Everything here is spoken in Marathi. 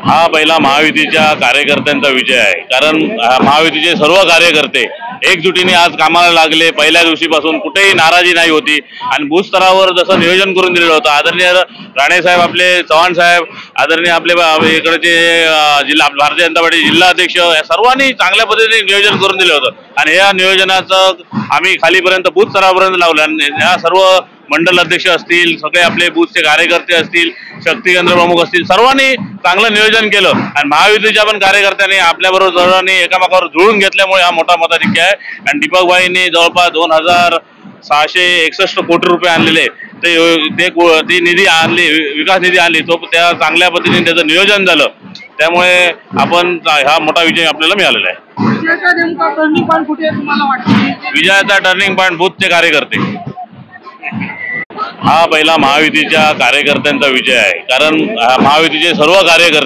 हा पहिला महायुतीच्या कार्यकर्त्यांचा विजय आहे। कारण महायुतीचे सर्व कार्यकर्ते एकजुटीने आज कामाला लागले। पहिल्या दिवशीपासून कुठेही नाराजी नाही होती आणि बूथ स्तरावर जसं नियोजन करून दिलेलं होतं आदरणीय राणे साहेब, आपले चव्हाण साहेब, आदरणीय आपले इकडचे जिल्हा भारतीय जनता पार्टी जिल्हा अध्यक्ष, या सर्वांनी चांगल्या पद्धतीने नियोजन करून दिलं होतं आणि या नियोजनाचं आम्ही खालीपर्यंत बूथ स्तरापर्यंत लावलं आणि या सर्व मंडल अध्यक्ष असतील, सगळे आपले बूथचे कार्यकर्ते असतील, शक्ती केंद्र प्रमुख असतील, सर्वांनी चांगलं नियोजन केलं आणि महायुतीच्या पण कार्यकर्त्यांनी आपल्याबरोबर सर्वांनी एकामेकावर जुळून घेतल्यामुळे हा मोठा मताधिक्य आहे। आणि दीपकभाईंनी जवळपास 2661 कोटी रुपये आणलेले ती निधी आणली, विकास निधी आणली, तो त्या चांगल्या पद्धतीने त्याचं नियोजन झालं, त्यामुळे आपण हा मोठा विजय आपल्याला मिळालेला आहे। विजयाचा टर्निंग पॉईंट बूथचे कार्यकर्ते। हा पहिला महायुतीच्या कार्यकर्त्यांचा विजय आहे। कारण महायुतीचे सर्व कार्यकर्ते